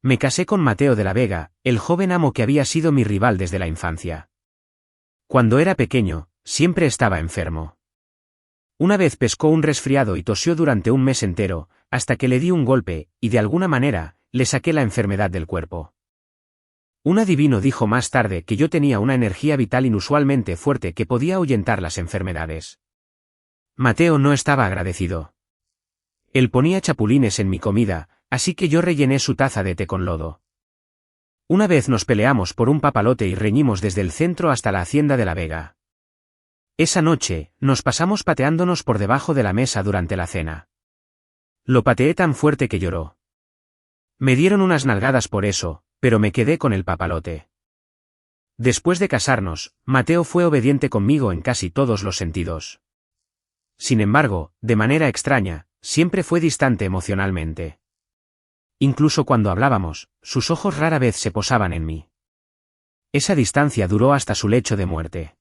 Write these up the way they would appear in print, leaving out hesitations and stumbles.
Me casé con Mateo de la Vega, el joven amo que había sido mi rival desde la infancia. Cuando era pequeño, siempre estaba enfermo. Una vez pescó un resfriado y tosió durante un mes entero, hasta que le di un golpe, y de alguna manera, le saqué la enfermedad del cuerpo. Un adivino dijo más tarde que yo tenía una energía vital inusualmente fuerte que podía ahuyentar las enfermedades. Mateo no estaba agradecido. Él ponía chapulines en mi comida, así que yo rellené su taza de té con lodo. Una vez nos peleamos por un papalote y reñimos desde el centro hasta la hacienda de la Vega. Esa noche, nos pasamos pateándonos por debajo de la mesa durante la cena. Lo pateé tan fuerte que lloró. Me dieron unas nalgadas por eso, pero me quedé con el papalote. Después de casarnos, Mateo fue obediente conmigo en casi todos los sentidos. Sin embargo, de manera extraña, siempre fue distante emocionalmente. Incluso cuando hablábamos, sus ojos rara vez se posaban en mí. Esa distancia duró hasta su lecho de muerte.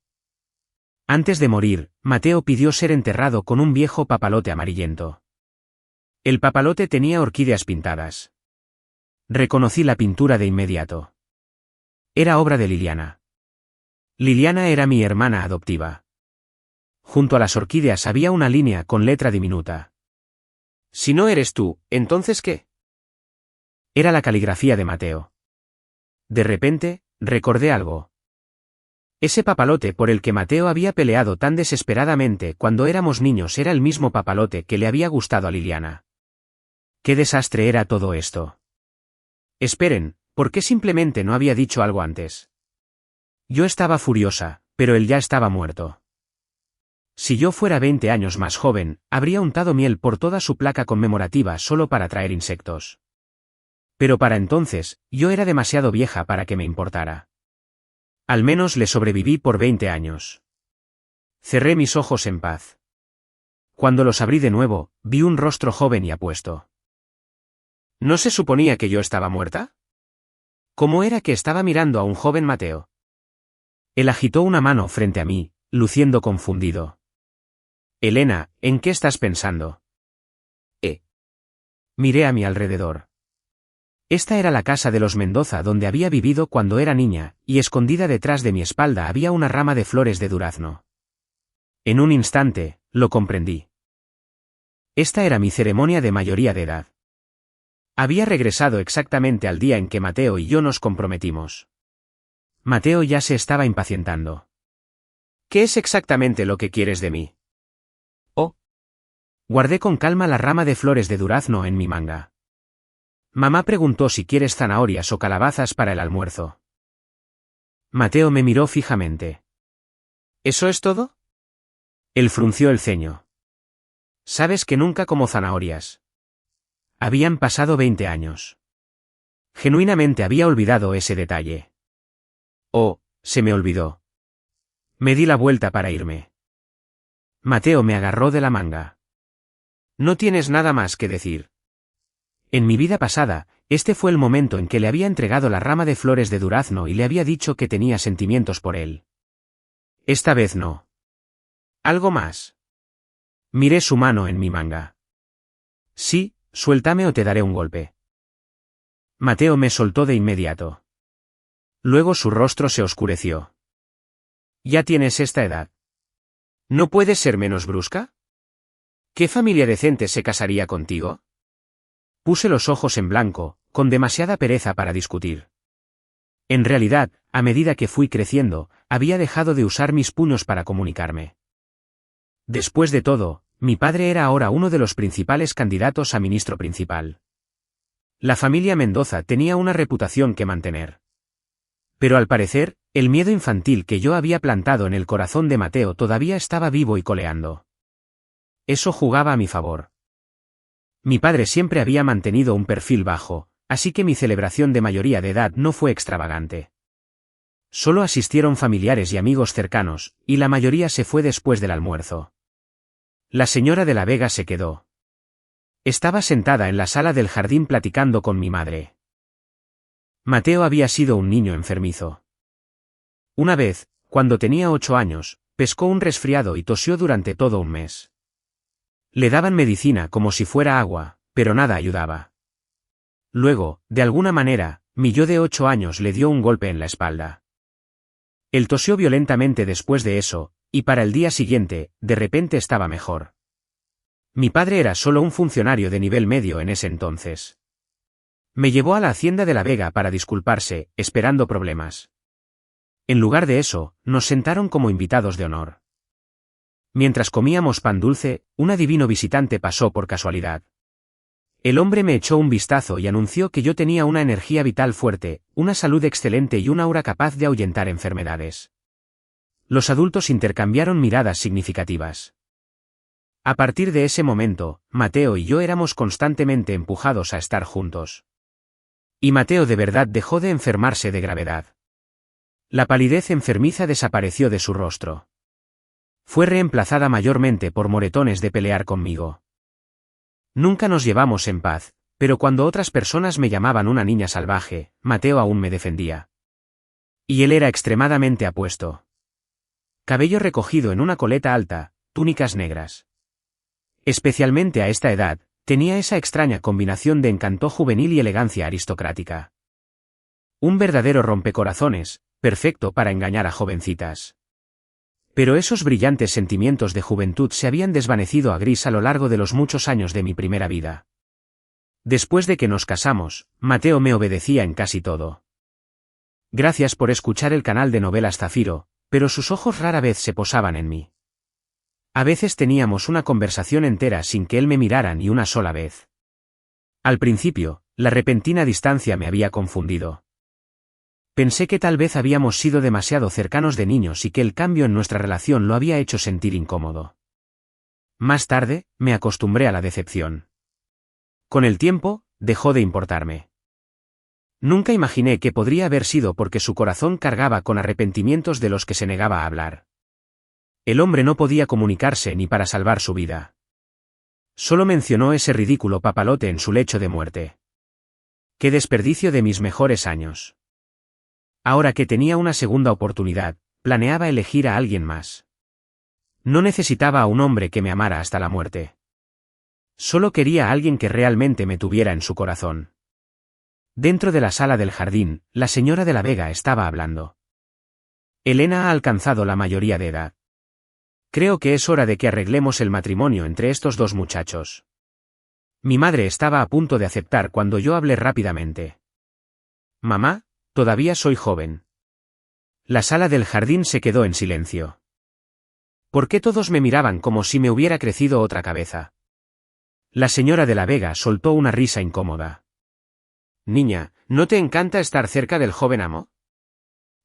Antes de morir, Mateo pidió ser enterrado con un viejo papalote amarillento. El papalote tenía orquídeas pintadas. Reconocí la pintura de inmediato. Era obra de Liliana. Liliana era mi hermana adoptiva. Junto a las orquídeas había una línea con letra diminuta. Si no eres tú, ¿entonces qué? Era la caligrafía de Mateo. De repente, recordé algo. Ese papalote por el que Mateo había peleado tan desesperadamente cuando éramos niños era el mismo papalote que le había gustado a Liliana. ¿Qué desastre era todo esto? Esperen, ¿por qué simplemente no había dicho algo antes? Yo estaba furiosa, pero él ya estaba muerto. Si yo fuera 20 años más joven, habría untado miel por toda su placa conmemorativa solo para atraer insectos. Pero para entonces, yo era demasiado vieja para que me importara. Al menos le sobreviví por 20 años. Cerré mis ojos en paz. Cuando los abrí de nuevo, vi un rostro joven y apuesto. ¿No se suponía que yo estaba muerta? ¿Cómo era que estaba mirando a un joven Mateo? Él agitó una mano frente a mí, luciendo confundido. Elena, ¿en qué estás pensando? Miré a mi alrededor. Esta era la casa de los Mendoza donde había vivido cuando era niña, y escondida detrás de mi espalda había una rama de flores de durazno. En un instante, lo comprendí. Esta era mi ceremonia de mayoría de edad. Había regresado exactamente al día en que Mateo y yo nos comprometimos. Mateo ya se estaba impacientando. ¿Qué es exactamente lo que quieres de mí? Guardé con calma la rama de flores de durazno en mi manga. Mamá preguntó si quieres zanahorias o calabazas para el almuerzo. Mateo me miró fijamente. ¿Eso es todo? Él frunció el ceño. Sabes que nunca como zanahorias. Habían pasado 20 años. Genuinamente había olvidado ese detalle. Se me olvidó. Me di la vuelta para irme. Mateo me agarró de la manga. ¿No tienes nada más que decir? En mi vida pasada, este fue el momento en que le había entregado la rama de flores de durazno y le había dicho que tenía sentimientos por él. Esta vez no. ¿Algo más? Miré su mano en mi manga. Sí, suéltame o te daré un golpe. Mateo me soltó de inmediato. Luego su rostro se oscureció. ¿Ya tienes esta edad? ¿No puedes ser menos brusca? ¿Qué familia decente se casaría contigo? Puse los ojos en blanco, con demasiada pereza para discutir. En realidad, a medida que fui creciendo, había dejado de usar mis puños para comunicarme. Después de todo, mi padre era ahora uno de los principales candidatos a ministro principal. La familia Mendoza tenía una reputación que mantener. Pero al parecer, el miedo infantil que yo había plantado en el corazón de Mateo todavía estaba vivo y coleando. Eso jugaba a mi favor. Mi padre siempre había mantenido un perfil bajo, así que mi celebración de mayoría de edad no fue extravagante. Solo asistieron familiares y amigos cercanos, y la mayoría se fue después del almuerzo. La señora de la Vega se quedó. Estaba sentada en la sala del jardín platicando con mi madre. Mateo había sido un niño enfermizo. Una vez, cuando tenía 8 años, pescó un resfriado y tosió durante todo un mes. Le daban medicina como si fuera agua, pero nada ayudaba. Luego, de alguna manera, mi yo de 8 años le dio un golpe en la espalda. Él tosió violentamente después de eso, y para el día siguiente, de repente estaba mejor. Mi padre era solo un funcionario de nivel medio en ese entonces. Me llevó a la hacienda de La Vega para disculparse, esperando problemas. En lugar de eso, nos sentaron como invitados de honor. Mientras comíamos pan dulce, un adivino visitante pasó por casualidad. El hombre me echó un vistazo y anunció que yo tenía una energía vital fuerte, una salud excelente y un aura capaz de ahuyentar enfermedades. Los adultos intercambiaron miradas significativas. A partir de ese momento, Mateo y yo éramos constantemente empujados a estar juntos. Y Mateo de verdad dejó de enfermarse de gravedad. La palidez enfermiza desapareció de su rostro. Fue reemplazada mayormente por moretones de pelear conmigo. Nunca nos llevamos en paz, pero cuando otras personas me llamaban una niña salvaje, Mateo aún me defendía. Y él era extremadamente apuesto. Cabello recogido en una coleta alta, túnicas negras. Especialmente a esta edad, tenía esa extraña combinación de encanto juvenil y elegancia aristocrática. Un verdadero rompecorazones, perfecto para engañar a jovencitas. Pero esos brillantes sentimientos de juventud se habían desvanecido a gris a lo largo de los muchos años de mi primera vida. Después de que nos casamos, Mateo me obedecía en casi todo. Gracias por escuchar el canal de Novelas Zafiro, pero sus ojos rara vez se posaban en mí. A veces teníamos una conversación entera sin que él me mirara ni una sola vez. Al principio, la repentina distancia me había confundido. Pensé que tal vez habíamos sido demasiado cercanos de niños y que el cambio en nuestra relación lo había hecho sentir incómodo. Más tarde, me acostumbré a la decepción. Con el tiempo, dejó de importarme. Nunca imaginé que podría haber sido porque su corazón cargaba con arrepentimientos de los que se negaba a hablar. El hombre no podía comunicarse ni para salvar su vida. Solo mencionó ese ridículo papalote en su lecho de muerte. ¡Qué desperdicio de mis mejores años! Ahora que tenía una segunda oportunidad, planeaba elegir a alguien más. No necesitaba a un hombre que me amara hasta la muerte. Solo quería a alguien que realmente me tuviera en su corazón. Dentro de la sala del jardín, la señora de La Vega estaba hablando. Elena ha alcanzado la mayoría de edad. Creo que es hora de que arreglemos el matrimonio entre estos dos muchachos. Mi madre estaba a punto de aceptar cuando yo hablé rápidamente. Mamá, todavía soy joven. La sala del jardín se quedó en silencio. ¿Por qué todos me miraban como si me hubiera crecido otra cabeza? La señora de La Vega soltó una risa incómoda. Niña, ¿no te encanta estar cerca del joven amo?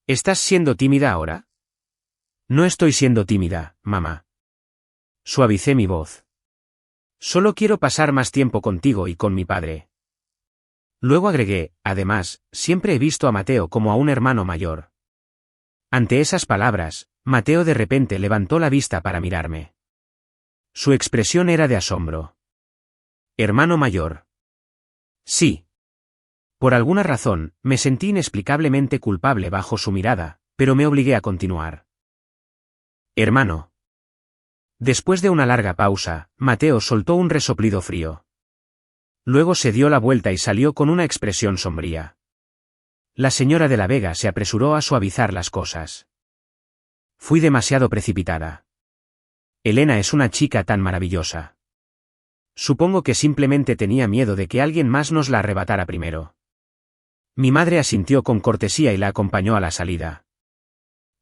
¿Estás siendo tímida ahora? No estoy siendo tímida, mamá. Suavicé mi voz. Solo quiero pasar más tiempo contigo y con mi padre. Luego agregué, además, siempre he visto a Mateo como a un hermano mayor. Ante esas palabras, Mateo de repente levantó la vista para mirarme. Su expresión era de asombro. ¿Hermano mayor? Sí. Por alguna razón, me sentí inexplicablemente culpable bajo su mirada, pero me obligué a continuar. Hermano. Después de una larga pausa, Mateo soltó un resoplido frío. Luego se dio la vuelta y salió con una expresión sombría. La señora de La Vega se apresuró a suavizar las cosas. Fui demasiado precipitada. Elena es una chica tan maravillosa. Supongo que simplemente tenía miedo de que alguien más nos la arrebatara primero. Mi madre asintió con cortesía y la acompañó a la salida.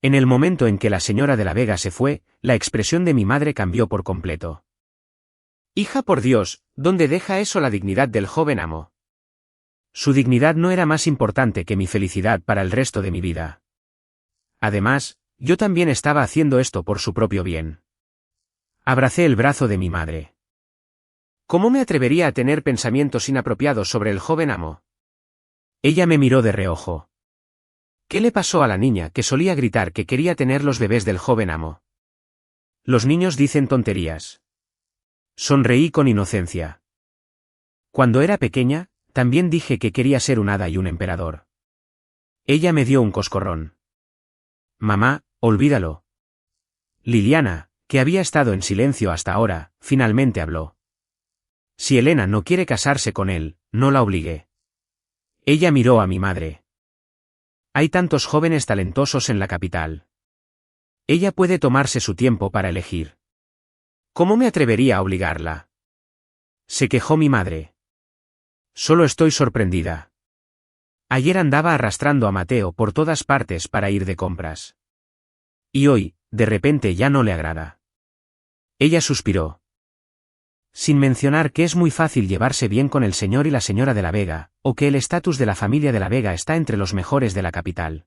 En el momento en que la señora de La Vega se fue, la expresión de mi madre cambió por completo. Hija, por Dios, ¿dónde deja eso la dignidad del joven amo? Su dignidad no era más importante que mi felicidad para el resto de mi vida. Además, yo también estaba haciendo esto por su propio bien. Abracé el brazo de mi madre. ¿Cómo me atrevería a tener pensamientos inapropiados sobre el joven amo? Ella me miró de reojo. ¿Qué le pasó a la niña que solía gritar que quería tener los bebés del joven amo? Los niños dicen tonterías. Sonreí con inocencia. Cuando era pequeña, también dije que quería ser un hada y un emperador. Ella me dio un coscorrón. Mamá, olvídalo. Liliana, que había estado en silencio hasta ahora, finalmente habló. Si Elena no quiere casarse con él, no la obligue. Ella miró a mi madre. Hay tantos jóvenes talentosos en la capital. Ella puede tomarse su tiempo para elegir. ¿Cómo me atrevería a obligarla? Se quejó mi madre. Solo estoy sorprendida. Ayer andaba arrastrando a Mateo por todas partes para ir de compras. Y hoy, de repente ya no le agrada. Ella suspiró. Sin mencionar que es muy fácil llevarse bien con el señor y la señora de la Vega, o que el estatus de la familia de la Vega está entre los mejores de la capital.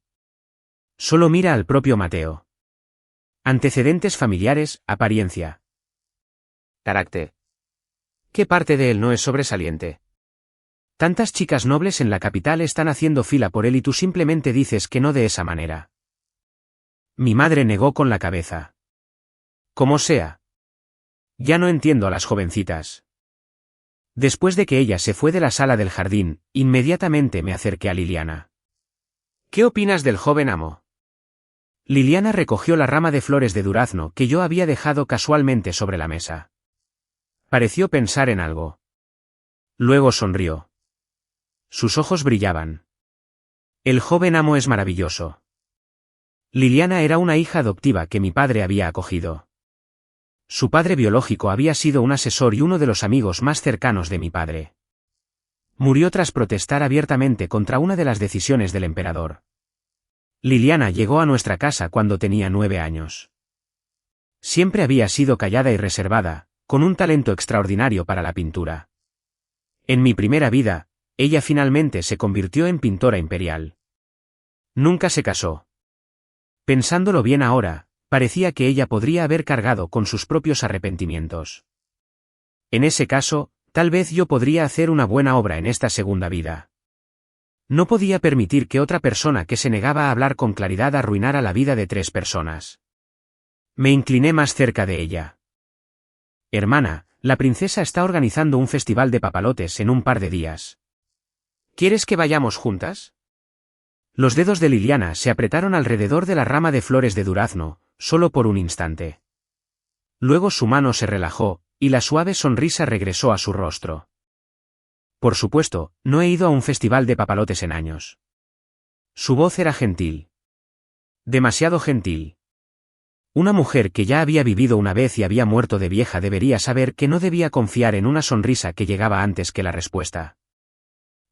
Solo mira al propio Mateo. Antecedentes familiares, apariencia. Carácter. ¿Qué parte de él no es sobresaliente? Tantas chicas nobles en la capital están haciendo fila por él y tú simplemente dices que no de esa manera. Mi madre negó con la cabeza. Como sea. Ya no entiendo a las jovencitas. Después de que ella se fue de la sala del jardín, inmediatamente me acerqué a Liliana. ¿Qué opinas del joven amo? Liliana recogió la rama de flores de durazno que yo había dejado casualmente sobre la mesa. Pareció pensar en algo. Luego sonrió. Sus ojos brillaban. El joven amo es maravilloso. Liliana era una hija adoptiva que mi padre había acogido. Su padre biológico había sido un asesor y uno de los amigos más cercanos de mi padre. Murió tras protestar abiertamente contra una de las decisiones del emperador. Liliana llegó a nuestra casa cuando tenía 9 años. Siempre había sido callada y reservada, con un talento extraordinario para la pintura. En mi primera vida, ella finalmente se convirtió en pintora imperial. Nunca se casó. Pensándolo bien ahora, parecía que ella podría haber cargado con sus propios arrepentimientos. En ese caso, tal vez yo podría hacer una buena obra en esta segunda vida. No podía permitir que otra persona que se negaba a hablar con claridad arruinara la vida de 3 personas. Me incliné más cerca de ella. Hermana, la princesa está organizando un festival de papalotes en un par de días. ¿Quieres que vayamos juntas? Los dedos de Liliana se apretaron alrededor de la rama de flores de durazno, solo por un instante. Luego su mano se relajó, y la suave sonrisa regresó a su rostro. Por supuesto, no he ido a un festival de papalotes en años. Su voz era gentil. Demasiado gentil. Una mujer que ya había vivido una vez y había muerto de vieja debería saber que no debía confiar en una sonrisa que llegaba antes que la respuesta.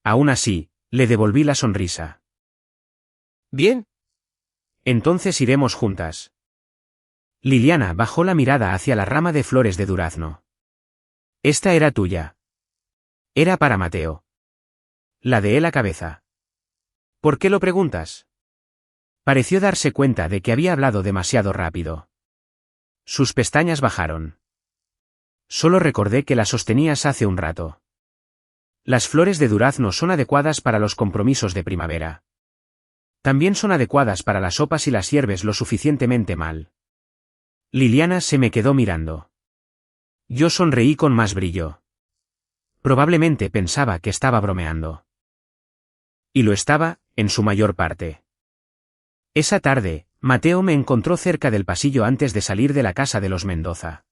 Aún así, le devolví la sonrisa. Bien. Entonces iremos juntas. Liliana bajó la mirada hacia la rama de flores de durazno. Esta era tuya. Era para Mateo. Ladeé la cabeza. ¿Por qué lo preguntas? Pareció darse cuenta de que había hablado demasiado rápido. Sus pestañas bajaron. Solo recordé que la sostenías hace un rato. Las flores de durazno son adecuadas para los compromisos de primavera. También son adecuadas para las sopas si las hierves lo suficientemente mal. Liliana se me quedó mirando. Yo sonreí con más brillo. Probablemente pensaba que estaba bromeando. Y lo estaba, en su mayor parte. Esa tarde, Mateo me encontró cerca del pasillo antes de salir de la casa de los Mendoza.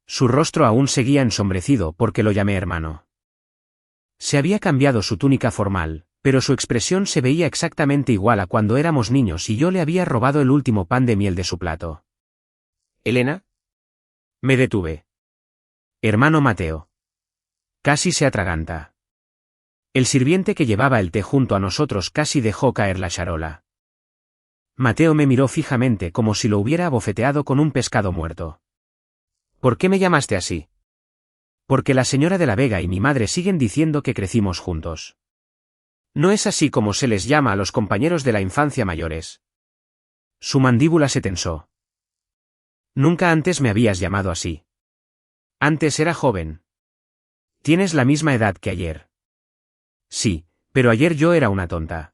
Su rostro aún seguía ensombrecido porque lo llamé hermano. Se había cambiado su túnica formal, pero su expresión se veía exactamente igual a cuando éramos niños y yo le había robado el último pan de miel de su plato. ¿Elena? Me detuve. Hermano Mateo. Casi se atraganta. El sirviente que llevaba el té junto a nosotros casi dejó caer la charola. Mateo me miró fijamente como si lo hubiera abofeteado con un pescado muerto. ¿Por qué me llamaste así? Porque la señora de la Vega y mi madre siguen diciendo que crecimos juntos. No es así como se les llama a los compañeros de la infancia mayores. Su mandíbula se tensó. Nunca antes me habías llamado así. Antes era joven. Tienes la misma edad que ayer. Sí, pero ayer yo era una tonta.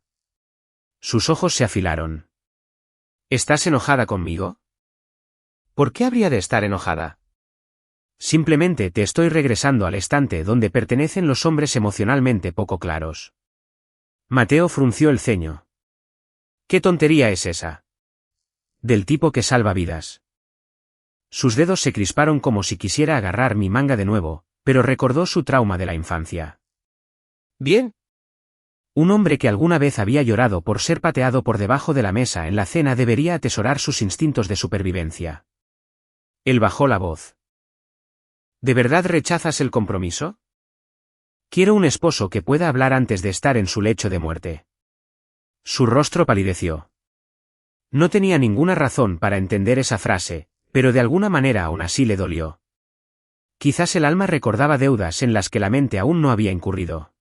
Sus ojos se afilaron. ¿Estás enojada conmigo? ¿Por qué habría de estar enojada? Simplemente te estoy regresando al estante donde pertenecen los hombres emocionalmente poco claros. Mateo frunció el ceño. ¿Qué tontería es esa? Del tipo que salva vidas. Sus dedos se crisparon como si quisiera agarrar mi manga de nuevo, pero recordó su trauma de la infancia. Bien. Un hombre que alguna vez había llorado por ser pateado por debajo de la mesa en la cena debería atesorar sus instintos de supervivencia. Él bajó la voz. ¿De verdad rechazas el compromiso? Quiero un esposo que pueda hablar antes de estar en su lecho de muerte. Su rostro palideció. No tenía ninguna razón para entender esa frase, pero de alguna manera aún así le dolió. Quizás el alma recordaba deudas en las que la mente aún no había incurrido.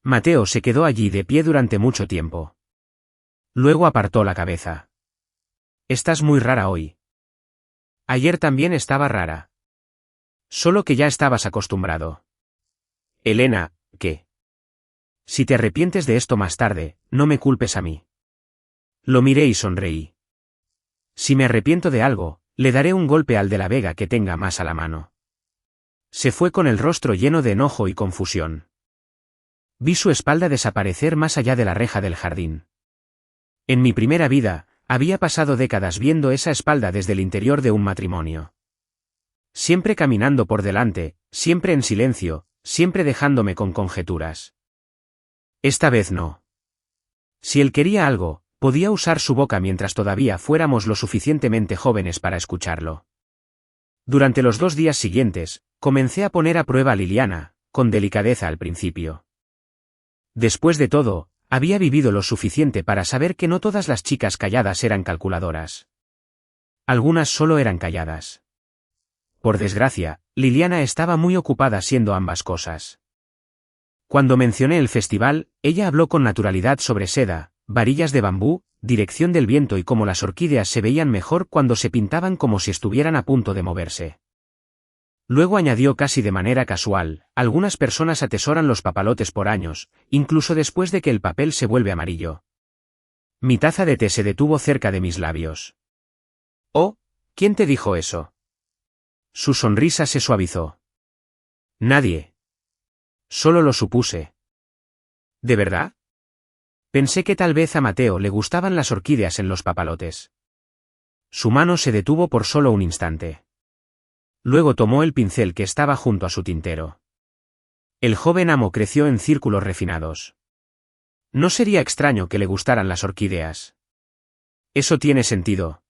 Mateo se quedó allí de pie durante mucho tiempo. Luego apartó la cabeza. Estás muy rara hoy. Ayer también estaba rara. Solo que ya estabas acostumbrado. Elena, ¿qué? Si te arrepientes de esto más tarde, no me culpes a mí. Lo miré y sonreí. Si me arrepiento de algo, le daré un golpe al de la Vega que tenga más a la mano. Se fue con el rostro lleno de enojo y confusión. Vi su espalda desaparecer más allá de la reja del jardín. En mi primera vida, había pasado décadas viendo esa espalda desde el interior de un matrimonio. Siempre caminando por delante, siempre en silencio, siempre dejándome con conjeturas. Esta vez no. Si él quería algo, podía usar su boca mientras todavía fuéramos lo suficientemente jóvenes para escucharlo. Durante los 2 días siguientes, comencé a poner a prueba a Liliana, con delicadeza al principio. Después de todo, había vivido lo suficiente para saber que no todas las chicas calladas eran calculadoras. Algunas solo eran calladas. Por desgracia, Liliana estaba muy ocupada siendo ambas cosas. Cuando mencioné el festival, ella habló con naturalidad sobre seda, varillas de bambú, dirección del viento y cómo las orquídeas se veían mejor cuando se pintaban como si estuvieran a punto de moverse. Luego añadió casi de manera casual, algunas personas atesoran los papalotes por años, incluso después de que el papel se vuelve amarillo. Mi taza de té se detuvo cerca de mis labios. Oh, ¿quién te dijo eso? Su sonrisa se suavizó. Nadie. Solo lo supuse. ¿De verdad? Pensé que tal vez a Mateo le gustaban las orquídeas en los papalotes. Su mano se detuvo por solo un instante. Luego tomó el pincel que estaba junto a su tintero. El joven amo creció en círculos refinados. No sería extraño que le gustaran las orquídeas. Eso tiene sentido.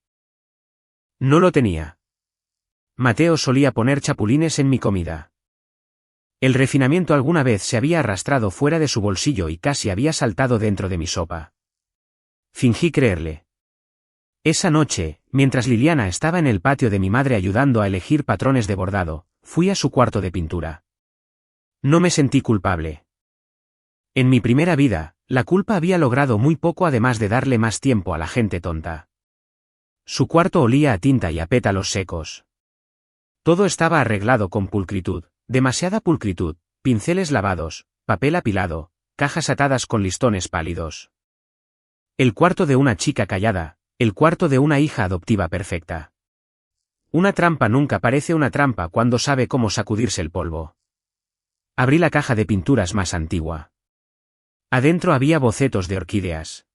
No lo tenía. Mateo solía poner chapulines en mi comida. El refinamiento alguna vez se había arrastrado fuera de su bolsillo y casi había saltado dentro de mi sopa. Fingí creerle. Esa noche, mientras Liliana estaba en el patio de mi madre ayudando a elegir patrones de bordado, fui a su cuarto de pintura. No me sentí culpable. En mi primera vida, la culpa había logrado muy poco además de darle más tiempo a la gente tonta. Su cuarto olía a tinta y a pétalos secos. Todo estaba arreglado con pulcritud, demasiada pulcritud, pinceles lavados, papel apilado, cajas atadas con listones pálidos. El cuarto de una chica callada, el cuarto de una hija adoptiva perfecta. Una trampa nunca parece una trampa cuando sabe cómo sacudirse el polvo. Abrí la caja de pinturas más antigua. Adentro había bocetos de orquídeas.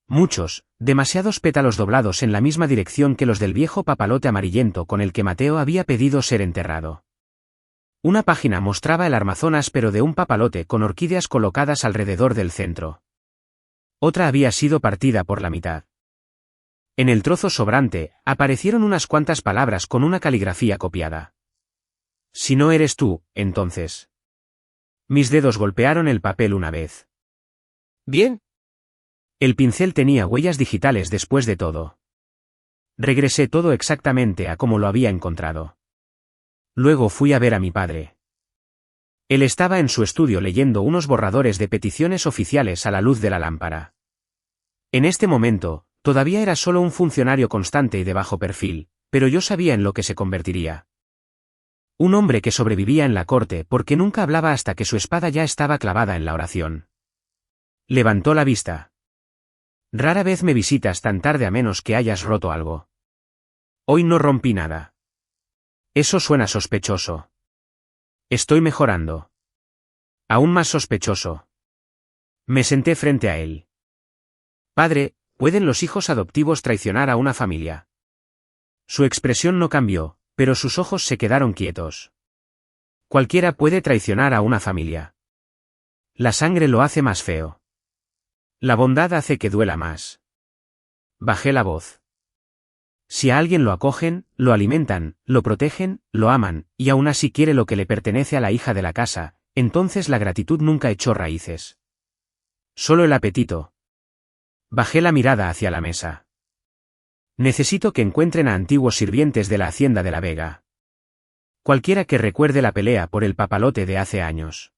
Muchos, demasiados pétalos doblados en la misma dirección que los del viejo papalote amarillento con el que Mateo había pedido ser enterrado. Una página mostraba el armazón áspero de un papalote con orquídeas colocadas alrededor del centro. Otra había sido partida por la mitad. En el trozo sobrante, aparecieron unas cuantas palabras con una caligrafía copiada. Si no eres tú, entonces. Mis dedos golpearon el papel una vez. Bien. El pincel tenía huellas digitales después de todo. Regresé todo exactamente a como lo había encontrado. Luego fui a ver a mi padre. Él estaba en su estudio leyendo unos borradores de peticiones oficiales a la luz de la lámpara. En este momento, todavía era solo un funcionario constante y de bajo perfil, pero yo sabía en lo que se convertiría. Un hombre que sobrevivía en la corte porque nunca hablaba hasta que su espada ya estaba clavada en la oración. Levantó la vista. Rara vez me visitas tan tarde a menos que hayas roto algo. Hoy no rompí nada. Eso suena sospechoso. Estoy mejorando. Aún más sospechoso. Me senté frente a él. Padre, ¿pueden los hijos adoptivos traicionar a una familia? Su expresión no cambió, pero sus ojos se quedaron quietos. Cualquiera puede traicionar a una familia. La sangre lo hace más feo. La bondad hace que duela más. Bajé la voz. Si a alguien lo acogen, lo alimentan, lo protegen, lo aman, y aún así quiere lo que le pertenece a la hija de la casa, entonces la gratitud nunca echó raíces. Solo el apetito. Bajé la mirada hacia la mesa. Necesito que encuentren a antiguos sirvientes de la hacienda de la Vega. Cualquiera que recuerde la pelea por el papalote de hace años.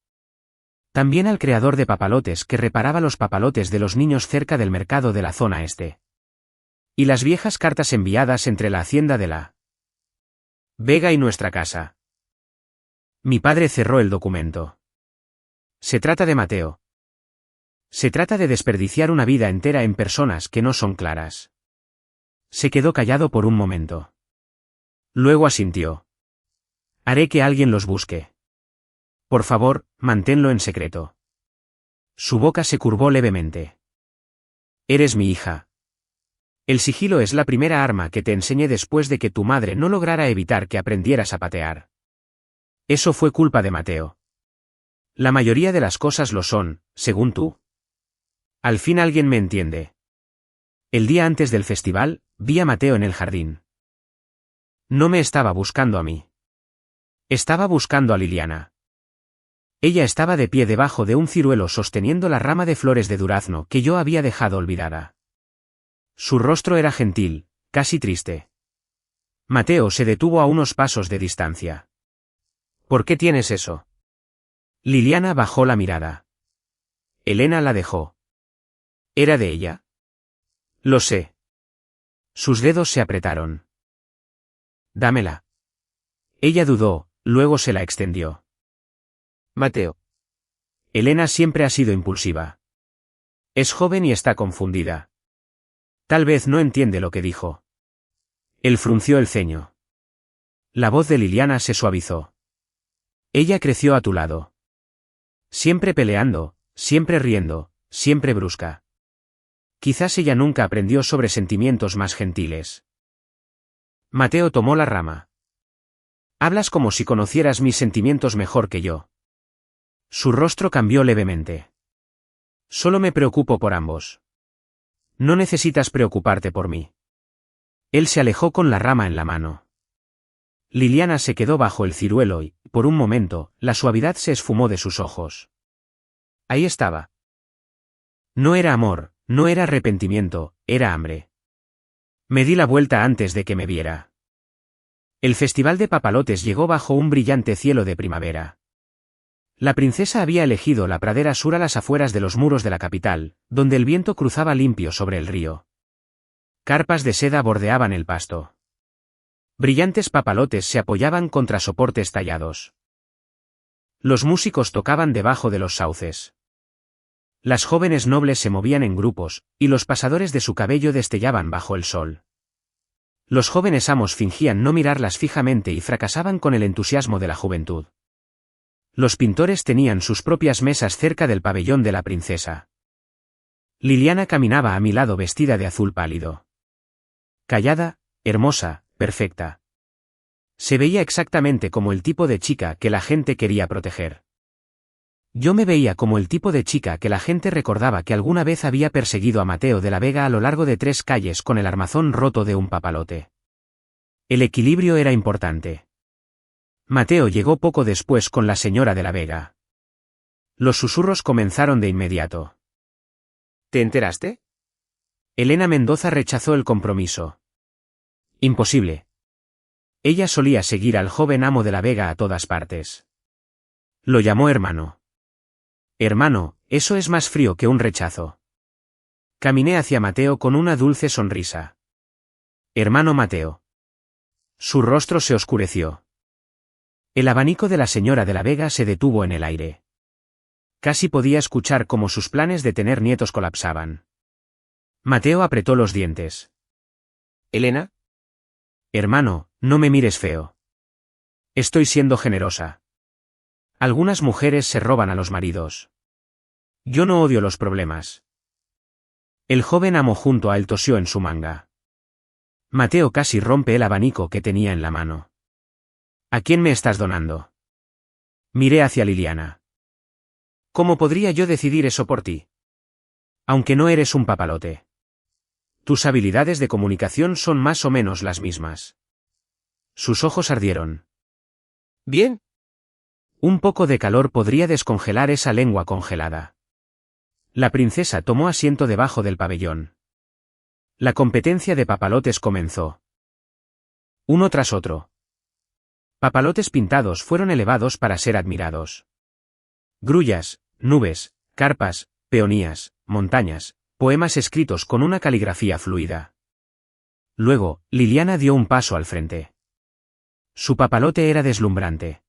También al creador de papalotes que reparaba los papalotes de los niños cerca del mercado de la zona este. Y las viejas cartas enviadas entre la hacienda de la Vega y nuestra casa. Mi padre cerró el documento. Se trata de Mateo. Se trata de desperdiciar una vida entera en personas que no son claras. Se quedó callado por un momento. Luego asintió. Haré que alguien los busque. Por favor, manténlo en secreto. Su boca se curvó levemente. Eres mi hija. El sigilo es la primera arma que te enseñé después de que tu madre no lograra evitar que aprendieras a patear. Eso fue culpa de Mateo. La mayoría de las cosas lo son, según tú. Al fin alguien me entiende. El día antes del festival, vi a Mateo en el jardín. No me estaba buscando a mí. Estaba buscando a Liliana. Ella estaba de pie debajo de un ciruelo sosteniendo la rama de flores de durazno que yo había dejado olvidada. Su rostro era gentil, casi triste. Mateo se detuvo a unos pasos de distancia. ¿Por qué tienes eso? Liliana bajó la mirada. Elena la dejó. ¿Era de ella? Lo sé. Sus dedos se apretaron. Dámela. Ella dudó, luego se la extendió. Mateo. Elena siempre ha sido impulsiva. Es joven y está confundida. Tal vez no entiende lo que dijo. Él frunció el ceño. La voz de Liliana se suavizó. Ella creció a tu lado. Siempre peleando, siempre riendo, siempre brusca. Quizás ella nunca aprendió sobre sentimientos más gentiles. Mateo tomó la rama. Hablas como si conocieras mis sentimientos mejor que yo. Su rostro cambió levemente. Solo me preocupo por ambos. No necesitas preocuparte por mí. Él se alejó con la rama en la mano. Liliana se quedó bajo el ciruelo y, por un momento, la suavidad se esfumó de sus ojos. Ahí estaba. No era amor, no era arrepentimiento, era hambre. Me di la vuelta antes de que me viera. El festival de papalotes llegó bajo un brillante cielo de primavera. La princesa había elegido la pradera sur a las afueras de los muros de la capital, donde el viento cruzaba limpio sobre el río. Carpas de seda bordeaban el pasto. Brillantes papalotes se apoyaban contra soportes tallados. Los músicos tocaban debajo de los sauces. Las jóvenes nobles se movían en grupos, y los pasadores de su cabello destellaban bajo el sol. Los jóvenes amos fingían no mirarlas fijamente y fracasaban con el entusiasmo de la juventud. Los pintores tenían sus propias mesas cerca del pabellón de la princesa. Liliana caminaba a mi lado vestida de azul pálido. Callada, hermosa, perfecta. Se veía exactamente como el tipo de chica que la gente quería proteger. Yo me veía como el tipo de chica que la gente recordaba que alguna vez había perseguido a Mateo de la Vega a lo largo de 3 calles con el armazón roto de un papalote. El equilibrio era importante. Mateo llegó poco después con la señora de la Vega. Los susurros comenzaron de inmediato. ¿Te enteraste? Elena Mendoza rechazó el compromiso. Imposible. Ella solía seguir al joven amo de la Vega a todas partes. Lo llamó hermano. Hermano, eso es más frío que un rechazo. Caminé hacia Mateo con una dulce sonrisa. Hermano Mateo. Su rostro se oscureció. El abanico de la señora de la Vega se detuvo en el aire. Casi podía escuchar cómo sus planes de tener nietos colapsaban. Mateo apretó los dientes. ¿Elena? Hermano, no me mires feo. Estoy siendo generosa. Algunas mujeres se roban a los maridos. Yo no odio los problemas. El joven amo junto a él tosió en su manga. Mateo casi rompe el abanico que tenía en la mano. ¿A quién me estás donando? Miré hacia Liliana. ¿Cómo podría yo decidir eso por ti? Aunque no eres un papalote. Tus habilidades de comunicación son más o menos las mismas. Sus ojos ardieron. Bien. Un poco de calor podría descongelar esa lengua congelada. La princesa tomó asiento debajo del pabellón. La competencia de papalotes comenzó. Uno tras otro. Papalotes pintados fueron elevados para ser admirados. Grullas, nubes, carpas, peonías, montañas, poemas escritos con una caligrafía fluida. Luego, Liliana dio un paso al frente. Su papalote era deslumbrante.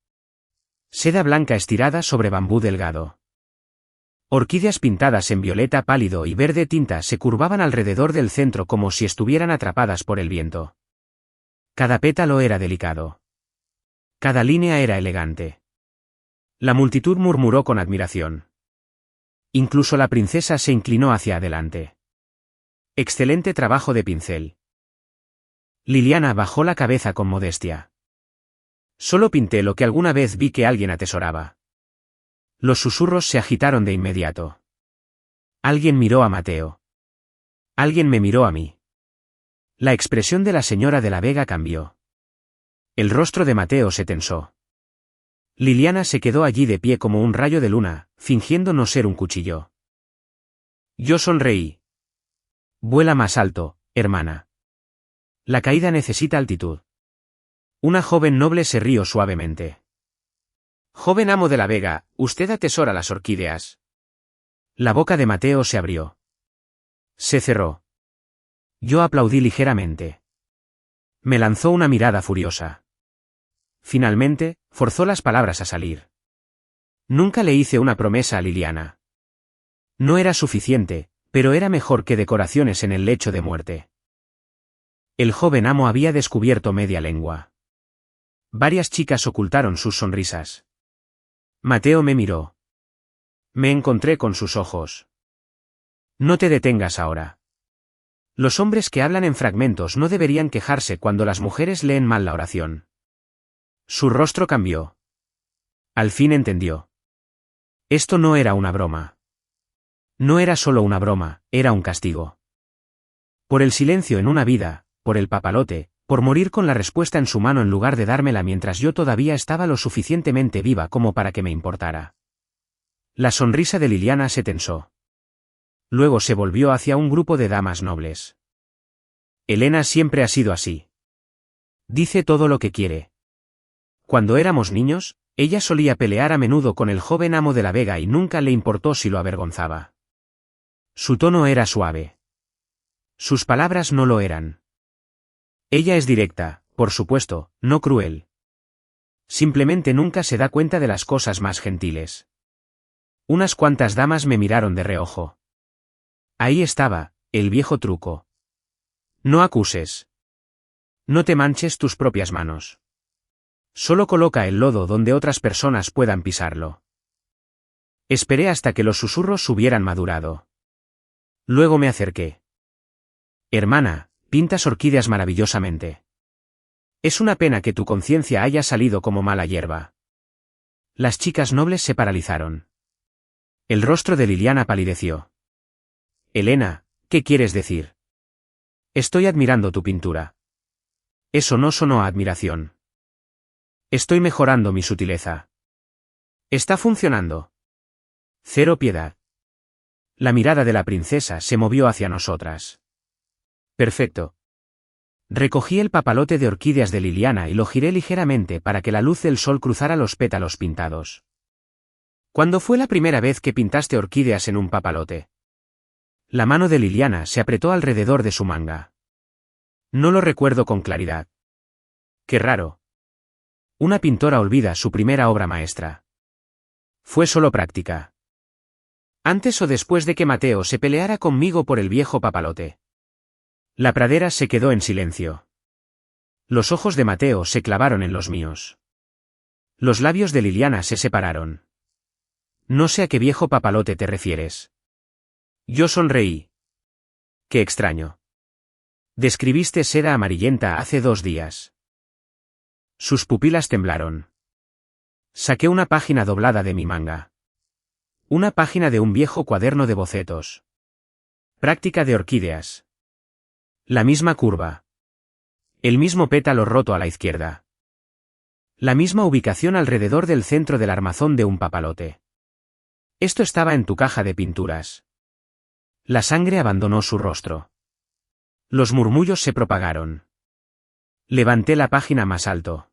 Seda blanca estirada sobre bambú delgado. Orquídeas pintadas en violeta pálido y verde tinta se curvaban alrededor del centro como si estuvieran atrapadas por el viento. Cada pétalo era delicado. Cada línea era elegante. La multitud murmuró con admiración. Incluso la princesa se inclinó hacia adelante. Excelente trabajo de pincel. Liliana bajó la cabeza con modestia. Solo pinté lo que alguna vez vi que alguien atesoraba. Los susurros se agitaron de inmediato. Alguien miró a Mateo. Alguien me miró a mí. La expresión de la señora de la Vega cambió. El rostro de Mateo se tensó. Liliana se quedó allí de pie como un rayo de luna, fingiendo no ser un cuchillo. Yo sonreí. Vuela más alto, hermana. La caída necesita altitud. Una joven noble se rió suavemente. Joven amo de la Vega, usted atesora las orquídeas. La boca de Mateo se abrió. Se cerró. Yo aplaudí ligeramente. Me lanzó una mirada furiosa. Finalmente, forzó las palabras a salir. Nunca le hice una promesa a Liliana. No era suficiente, pero era mejor que decoraciones en el lecho de muerte. El joven amo había descubierto media lengua. Varias chicas ocultaron sus sonrisas. Mateo me miró. Me encontré con sus ojos. No te detengas ahora. Los hombres que hablan en fragmentos no deberían quejarse cuando las mujeres leen mal la oración. Su rostro cambió. Al fin entendió. Esto no era una broma. No era solo una broma, era un castigo. Por el silencio en una vida, por el papalote, por morir con la respuesta en su mano en lugar de dármela mientras yo todavía estaba lo suficientemente viva como para que me importara. La sonrisa de Liliana se tensó. Luego se volvió hacia un grupo de damas nobles. Elena siempre ha sido así. Dice todo lo que quiere. Cuando éramos niños, ella solía pelear a menudo con el joven amo de la Vega y nunca le importó si lo avergonzaba. Su tono era suave. Sus palabras no lo eran. Ella es directa, por supuesto, no cruel. Simplemente nunca se da cuenta de las cosas más gentiles. Unas cuantas damas me miraron de reojo. Ahí estaba, el viejo truco. No acuses. No te manches tus propias manos. Solo coloca el lodo donde otras personas puedan pisarlo. Esperé hasta que los susurros hubieran madurado. Luego me acerqué. Hermana, pintas orquídeas maravillosamente. Es una pena que tu conciencia haya salido como mala hierba. Las chicas nobles se paralizaron. El rostro de Liliana palideció. Elena, ¿qué quieres decir? Estoy admirando tu pintura. Eso no sonó a admiración. Estoy mejorando mi sutileza. Está funcionando. Cero piedad. La mirada de la princesa se movió hacia nosotras. Perfecto. Recogí el papalote de orquídeas de Liliana y lo giré ligeramente para que la luz del sol cruzara los pétalos pintados. ¿Cuándo fue la primera vez que pintaste orquídeas en un papalote? La mano de Liliana se apretó alrededor de su manga. No lo recuerdo con claridad. Qué raro. Una pintora olvida su primera obra maestra. Fue solo práctica. Antes o después de que Mateo se peleara conmigo por el viejo papalote. La pradera se quedó en silencio. Los ojos de Mateo se clavaron en los míos. Los labios de Liliana se separaron. No sé a qué viejo papalote te refieres. Yo sonreí. Qué extraño. Describiste seda amarillenta hace 2 días. Sus pupilas temblaron. Saqué una página doblada de mi manga. Una página de un viejo cuaderno de bocetos. Práctica de orquídeas. La misma curva. El mismo pétalo roto a la izquierda. La misma ubicación alrededor del centro del armazón de un papalote. Esto estaba en tu caja de pinturas. La sangre abandonó su rostro. Los murmullos se propagaron. Levanté la página más alto.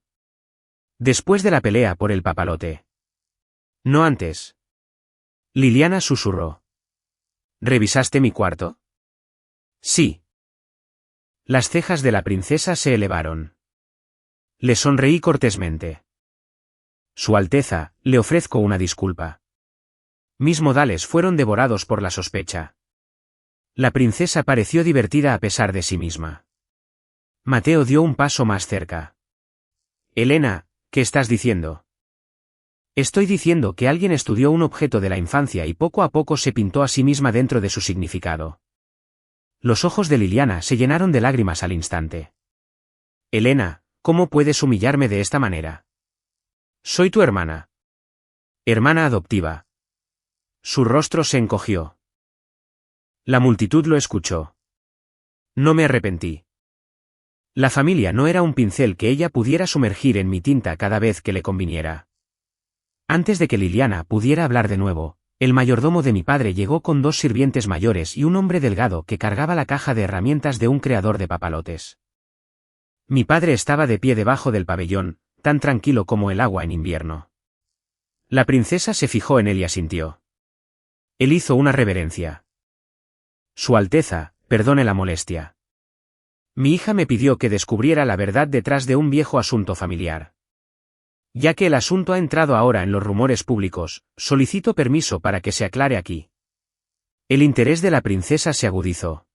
Después de la pelea por el papalote. No antes. Liliana susurró. ¿Revisaste mi cuarto? Sí. Las cejas de la princesa se elevaron. Le sonreí cortésmente. Su Alteza, le ofrezco una disculpa. Mis modales fueron devorados por la sospecha. La princesa pareció divertida a pesar de sí misma. Mateo dio un paso más cerca. Elena, ¿qué estás diciendo? Estoy diciendo que alguien estudió un objeto de la infancia y poco a poco se pintó a sí misma dentro de su significado. Los ojos de Liliana se llenaron de lágrimas al instante. Elena, ¿cómo puedes humillarme de esta manera? Soy tu hermana. Hermana adoptiva. Su rostro se encogió. La multitud lo escuchó. No me arrepentí. La familia no era un pincel que ella pudiera sumergir en mi tinta cada vez que le conviniera. Antes de que Liliana pudiera hablar de nuevo, el mayordomo de mi padre llegó con 2 sirvientes mayores y un hombre delgado que cargaba la caja de herramientas de un creador de papalotes. Mi padre estaba de pie debajo del pabellón, tan tranquilo como el agua en invierno. La princesa se fijó en él y asintió. Él hizo una reverencia. Su Alteza, perdone la molestia. Mi hija me pidió que descubriera la verdad detrás de un viejo asunto familiar. Ya que el asunto ha entrado ahora en los rumores públicos, solicito permiso para que se aclare aquí. El interés de la princesa se agudizó.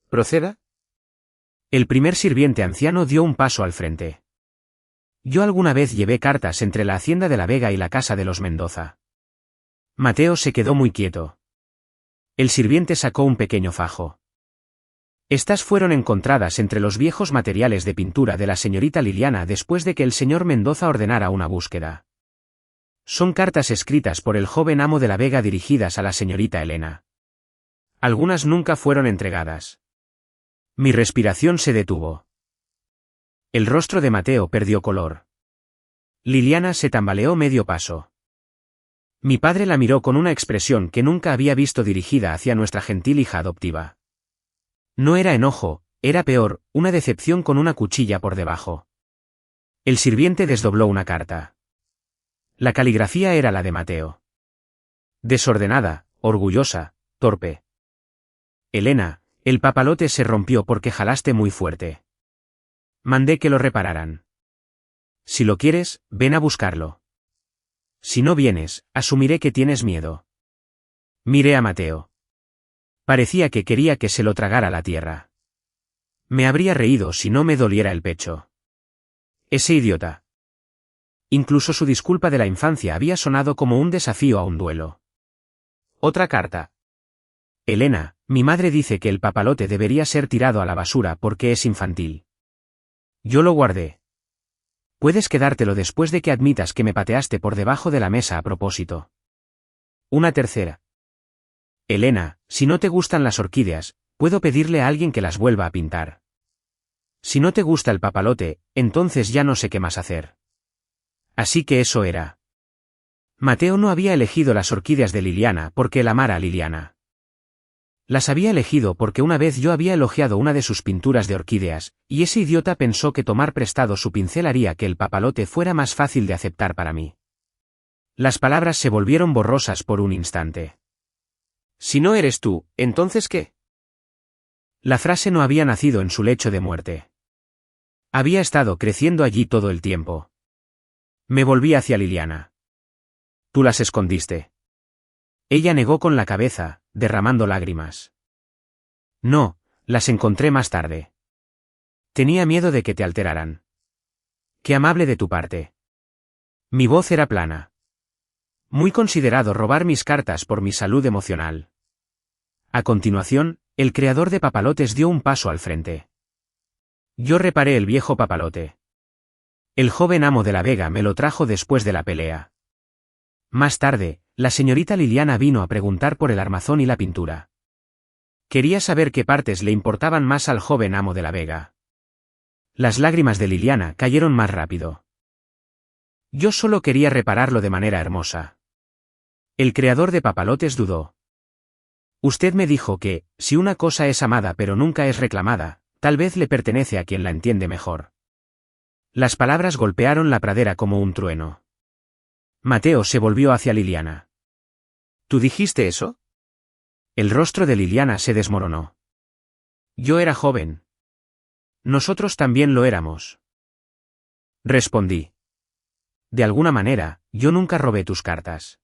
¿Proceda? El primer sirviente anciano dio un paso al frente. Yo alguna vez llevé cartas entre la hacienda de la Vega y la casa de los Mendoza. Mateo se quedó muy quieto. El sirviente sacó un pequeño fajo. Estas fueron encontradas entre los viejos materiales de pintura de la señorita Liliana después de que el señor Mendoza ordenara una búsqueda. Son cartas escritas por el joven amo de la Vega dirigidas a la señorita Elena. Algunas nunca fueron entregadas. Mi respiración se detuvo. El rostro de Mateo perdió color. Liliana se tambaleó medio paso. Mi padre la miró con una expresión que nunca había visto dirigida hacia nuestra gentil hija adoptiva. No era enojo, era peor, una decepción con una cuchilla por debajo. El sirviente desdobló una carta. La caligrafía era la de Mateo. Desordenada, orgullosa, torpe. Elena, el papalote se rompió porque jalaste muy fuerte. Mandé que lo repararan. Si lo quieres, ven a buscarlo. Si no vienes, asumiré que tienes miedo. Miré a Mateo. Parecía que quería que se lo tragara la tierra. Me habría reído si no me doliera el pecho. Ese idiota. Incluso su disculpa de la infancia había sonado como un desafío a un duelo. Otra carta. Elena, mi madre dice que el papalote debería ser tirado a la basura porque es infantil. Yo lo guardé. Puedes quedártelo después de que admitas que me pateaste por debajo de la mesa a propósito. Una tercera. Elena, si no te gustan las orquídeas, puedo pedirle a alguien que las vuelva a pintar. Si no te gusta el papalote, entonces ya no sé qué más hacer. Así que eso era. Mateo no había elegido las orquídeas de Liliana porque él amara a Liliana. Las había elegido porque una vez yo había elogiado una de sus pinturas de orquídeas, y ese idiota pensó que tomar prestado su pincel haría que el papalote fuera más fácil de aceptar para mí. Las palabras se volvieron borrosas por un instante. Si no eres tú, ¿entonces qué? La frase no había nacido en su lecho de muerte. Había estado creciendo allí todo el tiempo. Me volví hacia Liliana. Tú las escondiste. Ella negó con la cabeza, derramando lágrimas. No, las encontré más tarde. Tenía miedo de que te alteraran. Qué amable de tu parte. Mi voz era plana. Muy considerado robar mis cartas por mi salud emocional. A continuación, el creador de papalotes dio un paso al frente. Yo reparé el viejo papalote. El joven amo de la Vega me lo trajo después de la pelea. Más tarde, La señorita Liliana vino a preguntar por el armazón y la pintura. Quería saber qué partes le importaban más al joven amo de la Vega. Las lágrimas de Liliana cayeron más rápido. Yo solo quería repararlo de manera hermosa. El creador de Papalotes dudó. Usted me dijo que, si una cosa es amada pero nunca es reclamada, tal vez le pertenece a quien la entiende mejor. Las palabras golpearon la pradera como un trueno. Mateo se volvió hacia Liliana. ¿Tú dijiste eso? El rostro de Liliana se desmoronó. Yo era joven. Nosotros también lo éramos. Respondí. De alguna manera, yo nunca robé tus cartas.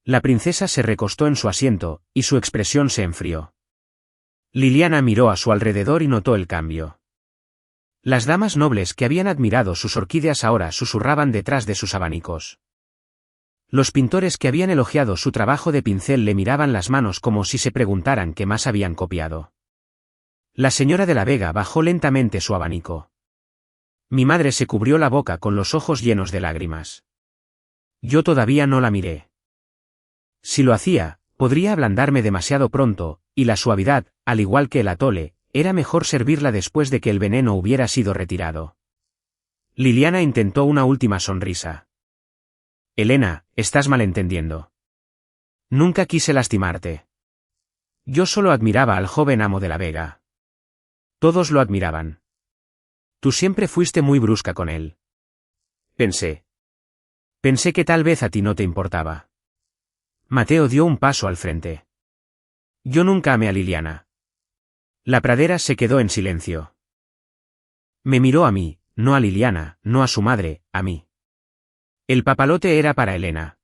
La princesa se recostó en su asiento, y su expresión se enfrió. Liliana miró a su alrededor y notó el cambio. Las damas nobles que habían admirado sus orquídeas ahora susurraban detrás de sus abanicos. Los pintores que habían elogiado su trabajo de pincel le miraban las manos como si se preguntaran qué más habían copiado. La señora de la Vega bajó lentamente su abanico. Mi madre se cubrió la boca con los ojos llenos de lágrimas. Yo todavía no la miré. Si lo hacía, podría ablandarme demasiado pronto, y la suavidad, al igual que el atole, era mejor servirla después de que el veneno hubiera sido retirado. Liliana intentó una última sonrisa. Elena, estás malentendiendo. Nunca quise lastimarte. Yo solo admiraba al joven amo de la Vega. Todos lo admiraban. Tú siempre fuiste muy brusca con él. Pensé que tal vez a ti no te importaba. Mateo dio un paso al frente. Yo nunca amé a Liliana. La pradera se quedó en silencio. Me miró a mí, no a Liliana, no a su madre, a mí. El papalote era para Elena.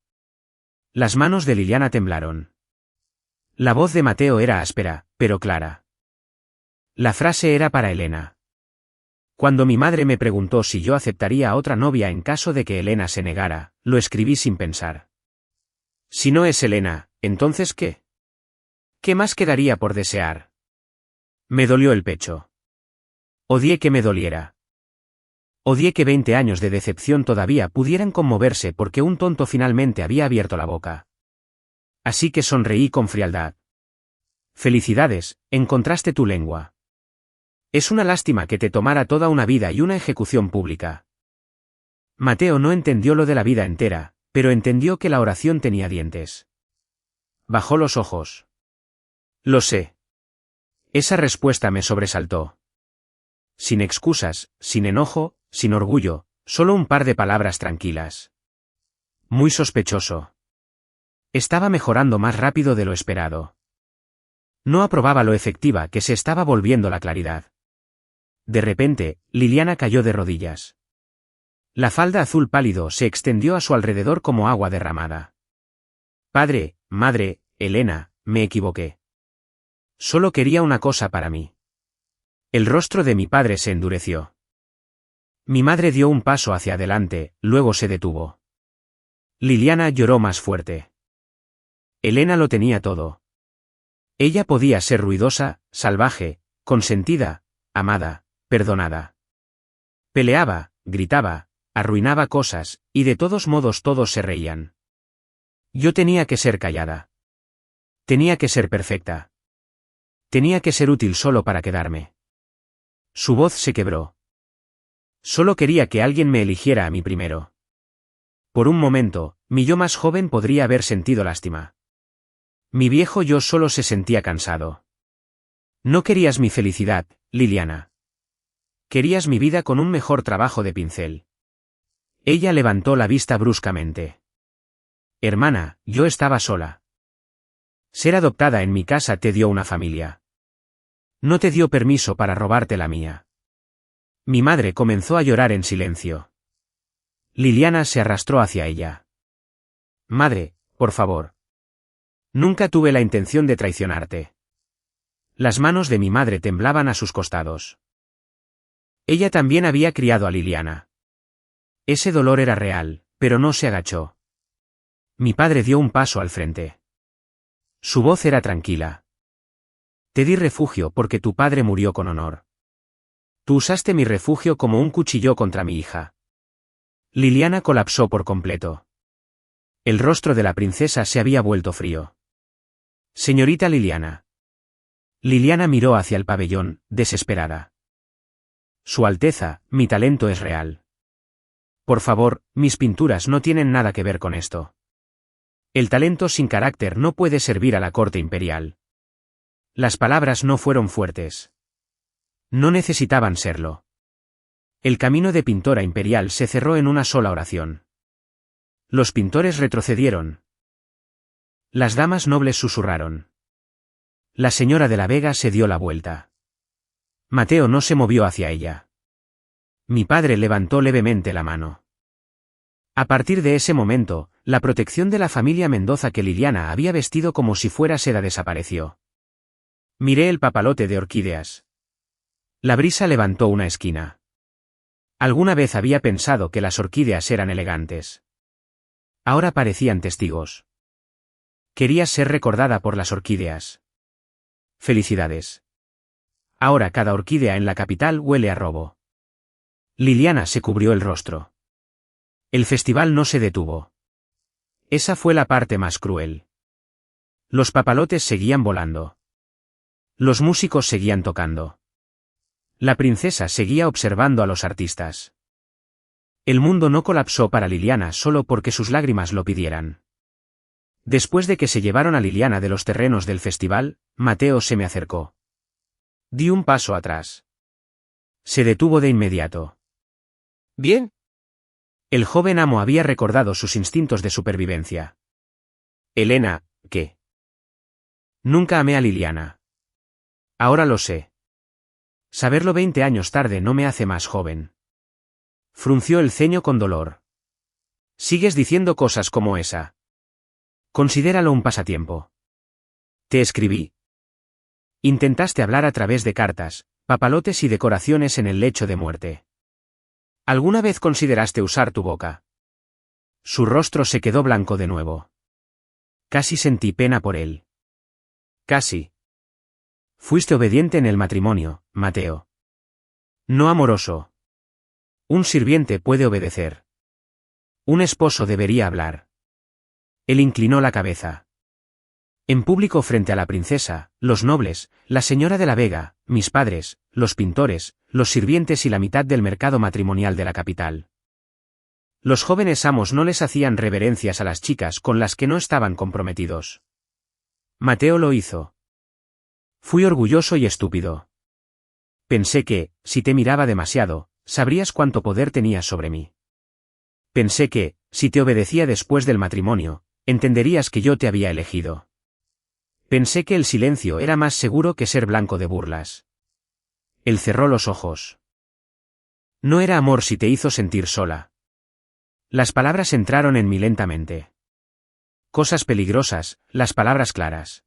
Las manos de Liliana temblaron. La voz de Mateo era áspera, pero clara. La frase era para Elena. Cuando mi madre me preguntó si yo aceptaría a otra novia en caso de que Elena se negara, lo escribí sin pensar. Si no es Elena, ¿entonces qué? ¿Qué más quedaría por desear? Me dolió el pecho. Odié que me doliera. Odié que 20 años de decepción todavía pudieran conmoverse porque un tonto finalmente había abierto la boca. Así que sonreí con frialdad. Felicidades, encontraste tu lengua. Es una lástima que te tomara toda una vida y una ejecución pública. Mateo no entendió lo de la vida entera, pero entendió que la oración tenía dientes. Bajó los ojos. Lo sé. Esa respuesta me sobresaltó. Sin excusas, sin enojo, sin orgullo, solo un par de palabras tranquilas. Muy sospechoso. Estaba mejorando más rápido de lo esperado. No aprobaba lo efectiva que se estaba volviendo la claridad. De repente, Liliana cayó de rodillas. La falda azul pálido se extendió a su alrededor como agua derramada. Padre, madre, Elena, me equivoqué. Solo quería una cosa para mí. El rostro de mi padre se endureció. Mi madre dio un paso hacia adelante, luego se detuvo. Liliana lloró más fuerte. Elena lo tenía todo. Ella podía ser ruidosa, salvaje, consentida, amada, perdonada. Peleaba, gritaba, arruinaba cosas, y de todos modos todos se reían. Yo tenía que ser callada. Tenía que ser perfecta. Tenía que ser útil solo para quedarme. Su voz se quebró. Solo quería que alguien me eligiera a mí primero. Por un momento, mi yo más joven podría haber sentido lástima. Mi viejo yo solo se sentía cansado. No querías mi felicidad, Liliana. Querías mi vida con un mejor trabajo de pincel. Ella levantó la vista bruscamente. Hermana, yo estaba sola. Ser adoptada en mi casa te dio una familia. No te dio permiso para robarte la mía. Mi madre comenzó a llorar en silencio. Liliana se arrastró hacia ella. Madre, por favor. Nunca tuve la intención de traicionarte. Las manos de mi madre temblaban a sus costados. Ella también había criado a Liliana. Ese dolor era real, pero no se agachó. Mi padre dio un paso al frente. Su voz era tranquila. Te di refugio porque tu padre murió con honor. Tú usaste mi refugio como un cuchillo contra mi hija. Liliana colapsó por completo. El rostro de la princesa se había vuelto frío. Señorita Liliana. Liliana miró hacia el pabellón, desesperada. Su Alteza, mi talento es real. Por favor, mis pinturas no tienen nada que ver con esto. El talento sin carácter no puede servir a la corte imperial. Las palabras no fueron fuertes. No necesitaban serlo. El camino de pintora imperial se cerró en una sola oración. Los pintores retrocedieron. Las damas nobles susurraron. La señora de la Vega se dio la vuelta. Mateo no se movió hacia ella. Mi padre levantó levemente la mano. A partir de ese momento, la protección de la familia Mendoza que Liliana había vestido como si fuera seda desapareció. Miré el papalote de orquídeas. La brisa levantó una esquina. Alguna vez había pensado que las orquídeas eran elegantes. Ahora parecían testigos. Querías ser recordada por las orquídeas. Felicidades. Ahora cada orquídea en la capital huele a robo. Liliana se cubrió el rostro. El festival no se detuvo. Esa fue la parte más cruel. Los papalotes seguían volando. Los músicos seguían tocando. La princesa seguía observando a los artistas. El mundo no colapsó para Liliana solo porque sus lágrimas lo pidieran. Después de que se llevaron a Liliana de los terrenos del festival, Mateo se me acercó. Di un paso atrás. Se detuvo de inmediato. ¿Bien? El joven amo había recordado sus instintos de supervivencia. Elena, ¿qué? Nunca amé a Liliana. Ahora lo sé. Saberlo 20 años tarde no me hace más joven. Frunció el ceño con dolor. Sigues diciendo cosas como esa. Considéralo un pasatiempo. Te escribí. Intentaste hablar a través de cartas, papalotes y decoraciones en el lecho de muerte. ¿Alguna vez consideraste usar tu boca? Su rostro se quedó blanco de nuevo. Casi sentí pena por él. Casi. Fuiste obediente en el matrimonio, Mateo. No amoroso. Un sirviente puede obedecer. Un esposo debería hablar. Él inclinó la cabeza. En público frente a la princesa, los nobles, la señora de la Vega, mis padres, los pintores, los sirvientes y la mitad del mercado matrimonial de la capital. Los jóvenes amos no les hacían reverencias a las chicas con las que no estaban comprometidos. Mateo lo hizo. Fui orgulloso y estúpido. Pensé que, si te miraba demasiado, sabrías cuánto poder tenías sobre mí. Pensé que, si te obedecía después del matrimonio, entenderías que yo te había elegido. Pensé que el silencio era más seguro que ser blanco de burlas. Él cerró los ojos. No era amor si te hizo sentir sola. Las palabras entraron en mí lentamente. Cosas peligrosas, las palabras claras.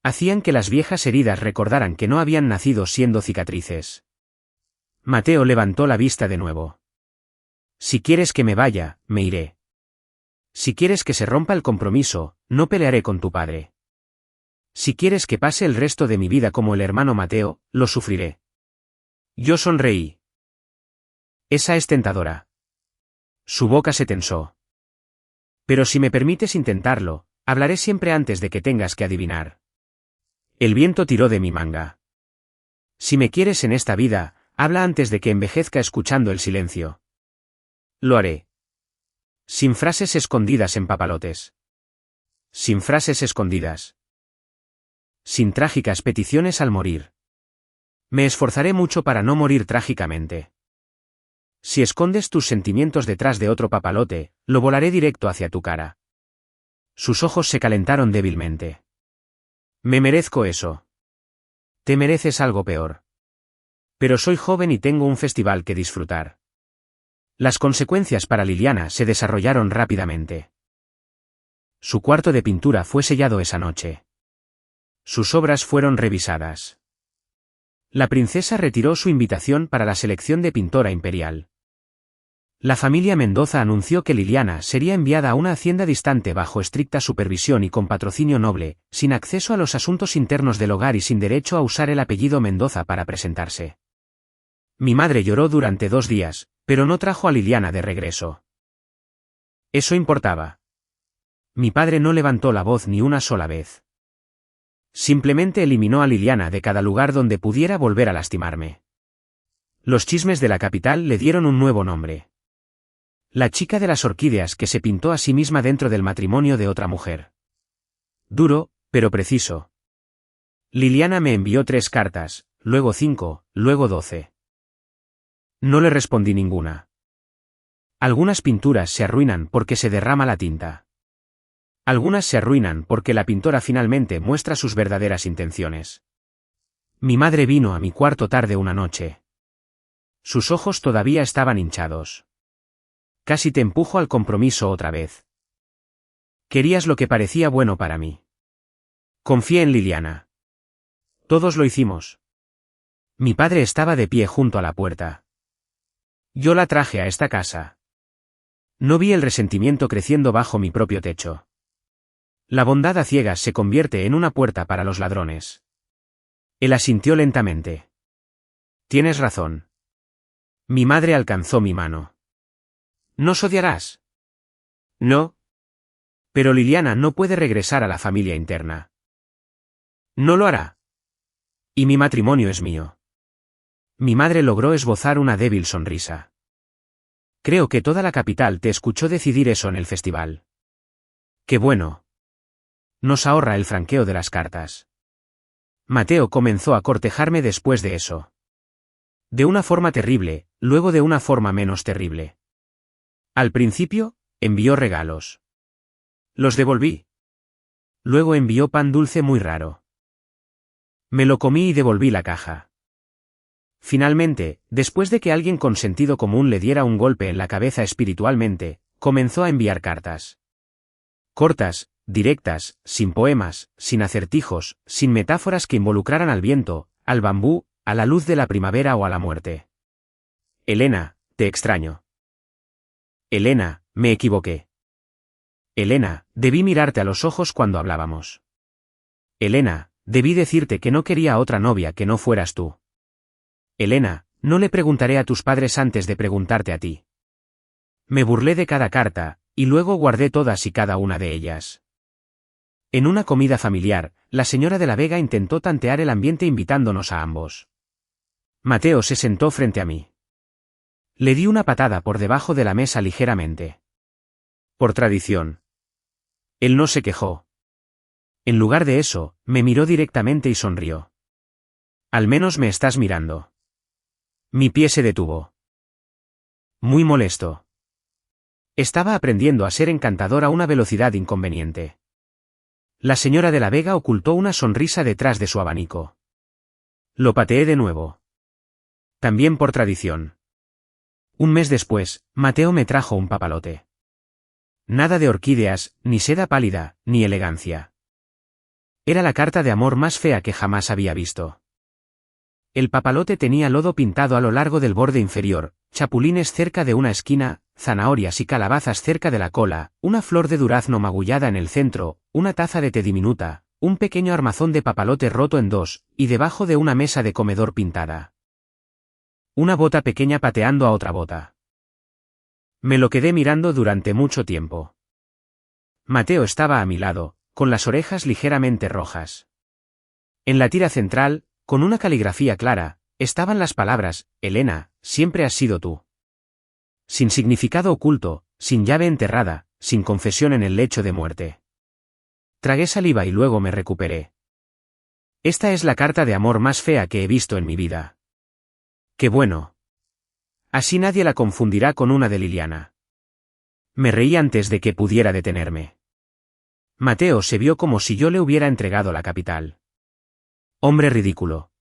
Hacían que las viejas heridas recordaran que no habían nacido siendo cicatrices. Mateo levantó la vista de nuevo. Si quieres que me vaya, me iré. Si quieres que se rompa el compromiso, no pelearé con tu padre. Si quieres que pase el resto de mi vida como el hermano Mateo, lo sufriré. Yo sonreí. Esa es tentadora. Su boca se tensó. Pero si me permites intentarlo, hablaré siempre antes de que tengas que adivinar. El viento tiró de mi manga. Si me quieres en esta vida, habla antes de que envejezca escuchando el silencio. Lo haré. Sin frases escondidas en papalotes. Sin frases escondidas. Sin trágicas peticiones al morir. Me esforzaré mucho para no morir trágicamente. Si escondes tus sentimientos detrás de otro papalote, lo volaré directo hacia tu cara. Sus ojos se calentaron débilmente. Me merezco eso. Te mereces algo peor. Pero soy joven y tengo un festival que disfrutar. Las consecuencias para Liliana se desarrollaron rápidamente. Su cuarto de pintura fue sellado esa noche. Sus obras fueron revisadas. La princesa retiró su invitación para la selección de pintora imperial. La familia Mendoza anunció que Liliana sería enviada a una hacienda distante bajo estricta supervisión y con patrocinio noble, sin acceso a los asuntos internos del hogar y sin derecho a usar el apellido Mendoza para presentarse. Mi madre lloró durante 2 días, pero no trajo a Liliana de regreso. Eso importaba. Mi padre no levantó la voz ni una sola vez. Simplemente eliminó a Liliana de cada lugar donde pudiera volver a lastimarme. Los chismes de la capital le dieron un nuevo nombre. La chica de las orquídeas que se pintó a sí misma dentro del matrimonio de otra mujer. Duro, pero preciso. Liliana me envió 3 cartas, luego 5, luego 12. No le respondí ninguna. Algunas pinturas se arruinan porque se derrama la tinta. Algunas se arruinan porque la pintora finalmente muestra sus verdaderas intenciones. Mi madre vino a mi cuarto tarde una noche. Sus ojos todavía estaban hinchados. Casi te empujo al compromiso otra vez. Querías lo que parecía bueno para mí. Confié en Liliana. Todos lo hicimos. Mi padre estaba de pie junto a la puerta. Yo la traje a esta casa. No vi el resentimiento creciendo bajo mi propio techo. La bondad a ciegas se convierte en una puerta para los ladrones. Él asintió lentamente. Tienes razón. Mi madre alcanzó mi mano. ¿Nos odiarás? No. Pero Liliana no puede regresar a la familia interna. No lo hará. Y mi matrimonio es mío. Mi madre logró esbozar una débil sonrisa. Creo que toda la capital te escuchó decidir eso en el festival. ¡Qué bueno! Nos ahorra el franqueo de las cartas. Mateo comenzó a cortejarme después de eso. De una forma terrible, luego de una forma menos terrible. Al principio, envió regalos. Los devolví. Luego envió pan dulce muy raro. Me lo comí y devolví la caja. Finalmente, después de que alguien con sentido común le diera un golpe en la cabeza espiritualmente, comenzó a enviar cartas. Cortas, directas, sin poemas, sin acertijos, sin metáforas que involucraran al viento, al bambú, a la luz de la primavera o a la muerte. Elena, te extraño. Elena, me equivoqué. Elena, debí mirarte a los ojos cuando hablábamos. Elena, debí decirte que no quería a otra novia que no fueras tú. Elena, no le preguntaré a tus padres antes de preguntarte a ti. Me burlé de cada carta, y luego guardé todas y cada una de ellas. En una comida familiar, la señora de la Vega intentó tantear el ambiente invitándonos a ambos. Mateo se sentó frente a mí. Le di una patada por debajo de la mesa ligeramente. Por tradición. Él no se quejó. En lugar de eso, me miró directamente y sonrió. Al menos me estás mirando. Mi pie se detuvo. Muy molesto. Estaba aprendiendo a ser encantador a una velocidad inconveniente. La señora de la Vega ocultó una sonrisa detrás de su abanico. Lo pateé de nuevo. También por tradición. Un mes después, Mateo me trajo un papalote. Nada de orquídeas, ni seda pálida, ni elegancia. Era la carta de amor más fea que jamás había visto. El papalote tenía lodo pintado a lo largo del borde inferior, chapulines cerca de una esquina, zanahorias y calabazas cerca de la cola, una flor de durazno magullada en el centro, una taza de té diminuta, un pequeño armazón de papalote roto en dos, y debajo de una mesa de comedor pintada. Una bota pequeña pateando a otra bota. Me lo quedé mirando durante mucho tiempo. Mateo estaba a mi lado, con las orejas ligeramente rojas. En la tira central, con una caligrafía clara, estaban las palabras, Elena, siempre has sido tú. Sin significado oculto, sin llave enterrada, sin confesión en el lecho de muerte. Tragué saliva y luego me recuperé. Esta es la carta de amor más fea que he visto en mi vida. ¡Qué bueno! Así nadie la confundirá con una de Liliana. Me reí antes de que pudiera detenerme. Mateo se vio como si yo le hubiera entregado la capital. Hombre ridículo.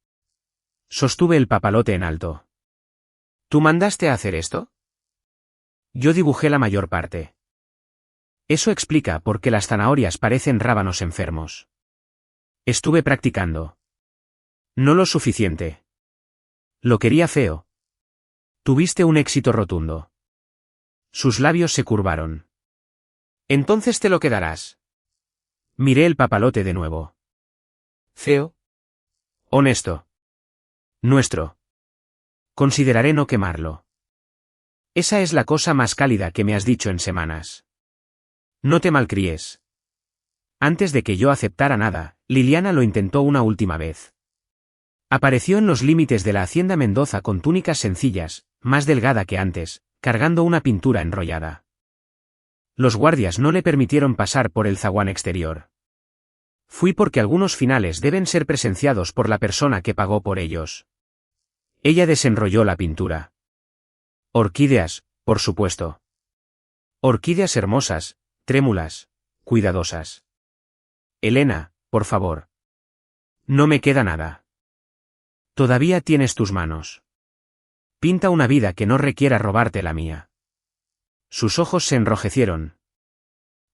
Sostuve el papalote en alto. ¿Tú mandaste a hacer esto? Yo dibujé la mayor parte. Eso explica por qué las zanahorias parecen rábanos enfermos. Estuve practicando. No lo suficiente. Lo quería feo. Tuviste un éxito rotundo. Sus labios se curvaron. Entonces te lo quedarás. Miré el papalote de nuevo. Feo. Honesto. Nuestro. Consideraré no quemarlo. Esa es la cosa más cálida que me has dicho en semanas. No te malcríes. Antes de que yo aceptara nada, Liliana lo intentó una última vez. Apareció en los límites de la hacienda Mendoza con túnicas sencillas, más delgada que antes, cargando una pintura enrollada. Los guardias no le permitieron pasar por el zaguán exterior. Fui porque algunos finales deben ser presenciados por la persona que pagó por ellos. Ella desenrolló la pintura. Orquídeas, por supuesto. Orquídeas hermosas, trémulas, cuidadosas. Elena, por favor. No me queda nada. Todavía tienes tus manos. Pinta una vida que no requiera robarte la mía. Sus ojos se enrojecieron.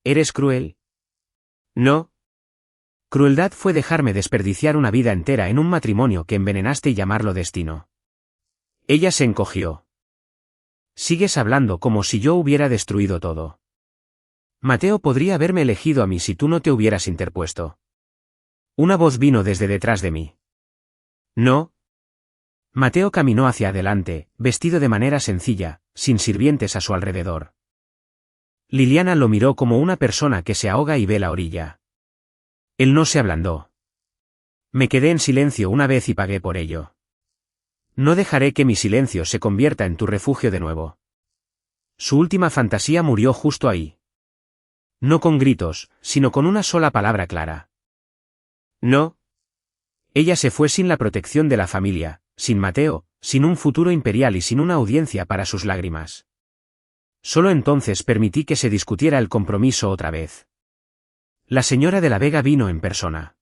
¿Eres cruel? No. Crueldad fue dejarme desperdiciar una vida entera en un matrimonio que envenenaste y llamarlo destino. Ella se encogió. Sigues hablando como si yo hubiera destruido todo. Mateo podría haberme elegido a mí si tú no te hubieras interpuesto. Una voz vino desde detrás de mí. No. Mateo caminó hacia adelante, vestido de manera sencilla, sin sirvientes a su alrededor. Liliana lo miró como una persona que se ahoga y ve la orilla. Él no se ablandó. Me quedé en silencio una vez y pagué por ello. No dejaré que mi silencio se convierta en tu refugio de nuevo. Su última fantasía murió justo ahí. No con gritos, sino con una sola palabra clara. No. Ella se fue sin la protección de la familia, sin Mateo, sin un futuro imperial y sin una audiencia para sus lágrimas. Solo entonces permití que se discutiera el compromiso otra vez. La señora de la Vega vino en persona.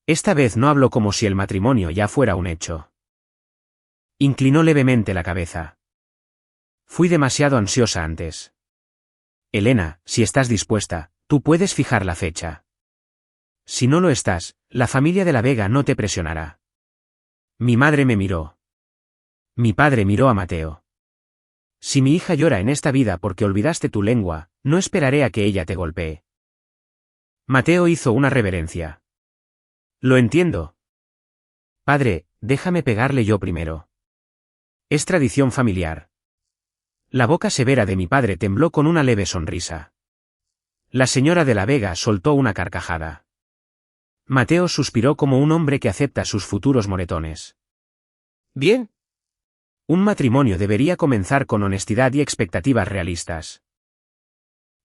Esta vez no habló como si el matrimonio ya fuera un hecho. Inclinó levemente la cabeza. Fui demasiado ansiosa antes. Elena, si estás dispuesta, tú puedes fijar la fecha. Si no lo estás, la familia de la Vega no te presionará. Mi madre me miró. Mi padre miró a Mateo. Si mi hija llora en esta vida porque olvidaste tu lengua, no esperaré a que ella te golpee. Mateo hizo una reverencia. Lo entiendo. Padre, déjame pegarle yo primero. Es tradición familiar. La boca severa de mi padre tembló con una leve sonrisa. La señora de la Vega soltó una carcajada. Mateo suspiró como un hombre que acepta sus futuros moretones. Bien. Un matrimonio debería comenzar con honestidad y expectativas realistas.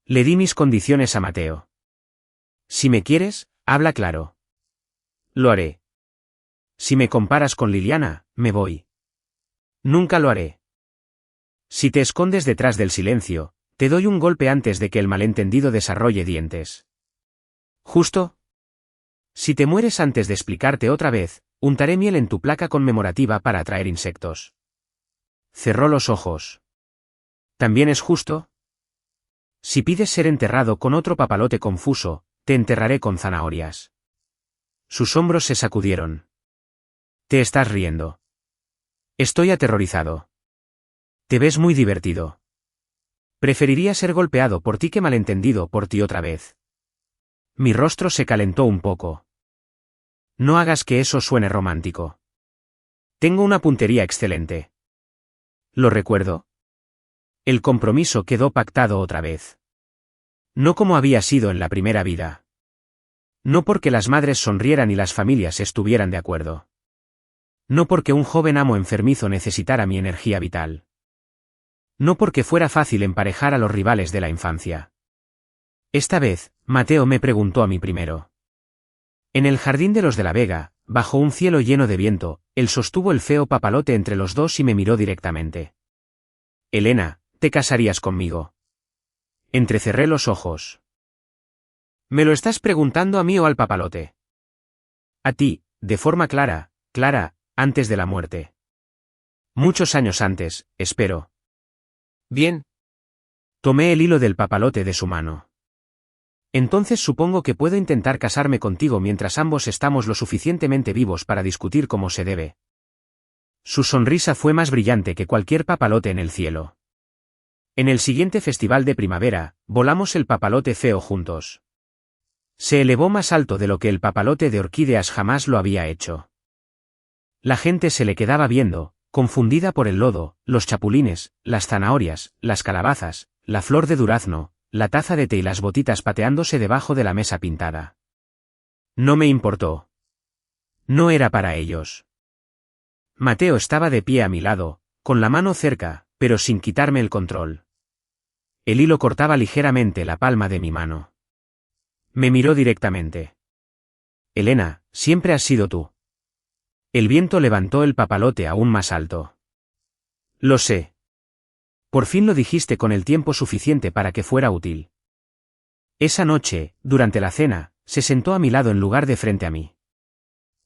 Le di mis condiciones a Mateo. Si me quieres, habla claro. Lo haré. Si me comparas con Liliana, me voy. Nunca lo haré. Si te escondes detrás del silencio, te doy un golpe antes de que el malentendido desarrolle dientes. ¿Justo? Si te mueres antes de explicarte otra vez, untaré miel en tu placa conmemorativa para atraer insectos. Cerró los ojos. ¿También es justo? Si pides ser enterrado con otro papalote confuso, te enterraré con zanahorias. Sus hombros se sacudieron. Te estás riendo. Estoy aterrorizado. Te ves muy divertido. Preferiría ser golpeado por ti que malentendido por ti otra vez. Mi rostro se calentó un poco. No hagas que eso suene romántico. Tengo una puntería excelente. ¿Lo recuerdo? El compromiso quedó pactado otra vez. No como había sido en la primera vida. No porque las madres sonrieran y las familias estuvieran de acuerdo. No porque un joven amo enfermizo necesitara mi energía vital. No porque fuera fácil emparejar a los rivales de la infancia. Esta vez, Mateo me preguntó a mí primero. En el jardín de los de la Vega, bajo un cielo lleno de viento, él sostuvo el feo papalote entre los dos y me miró directamente. Elena, ¿te casarías conmigo? Entrecerré los ojos. ¿Me lo estás preguntando a mí o al papalote? A ti, de forma clara, antes de la muerte. Muchos años antes, espero. Bien. Tomé el hilo del papalote de su mano. Entonces supongo que puedo intentar casarme contigo mientras ambos estamos lo suficientemente vivos para discutir cómo se debe. Su sonrisa fue más brillante que cualquier papalote en el cielo. En el siguiente festival de primavera, volamos el papalote feo juntos. Se elevó más alto de lo que el papalote de orquídeas jamás lo había hecho. La gente se le quedaba viendo, confundida por el lodo, los chapulines, las zanahorias, las calabazas, la flor de durazno, la taza de té y las botitas pateándose debajo de la mesa pintada. No me importó. No era para ellos. Mateo estaba de pie a mi lado, con la mano cerca, pero sin quitarme el control. El hilo cortaba ligeramente la palma de mi mano. Me miró directamente. Elena, siempre has sido tú. El viento levantó el papalote aún más alto. Lo sé. Por fin lo dijiste con el tiempo suficiente para que fuera útil. Esa noche, durante la cena, se sentó a mi lado en lugar de frente a mí.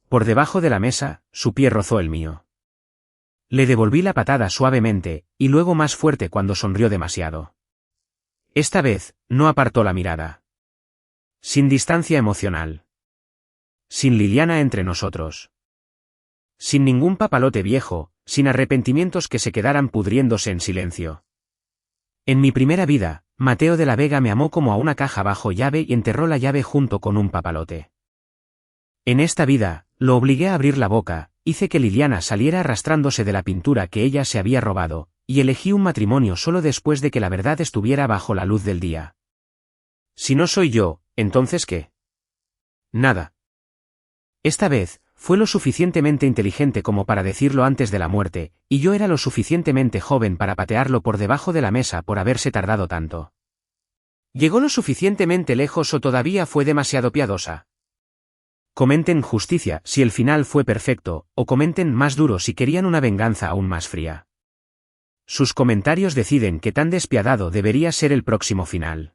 Por debajo de la mesa, su pie rozó el mío. Le devolví la patada suavemente, y luego más fuerte cuando sonrió demasiado. Esta vez, no apartó la mirada. Sin distancia emocional. Sin Liliana entre nosotros. Sin ningún papalote viejo, sin arrepentimientos que se quedaran pudriéndose en silencio. En mi primera vida, Mateo de la Vega me amó como a una caja bajo llave y enterró la llave junto con un papalote. En esta vida, lo obligué a abrir la boca, hice que Liliana saliera arrastrándose de la pintura que ella se había robado, y elegí un matrimonio solo después de que la verdad estuviera bajo la luz del día. Si no soy yo, ¿entonces qué? Nada. Esta vez, fue lo suficientemente inteligente como para decirlo antes de la muerte, y yo era lo suficientemente joven para patearlo por debajo de la mesa por haberse tardado tanto. ¿Llegó lo suficientemente lejos o todavía fue demasiado piadosa? Comenten justicia si el final fue perfecto, o comenten más duro si querían una venganza aún más fría. Sus comentarios deciden qué tan despiadado debería ser el próximo final.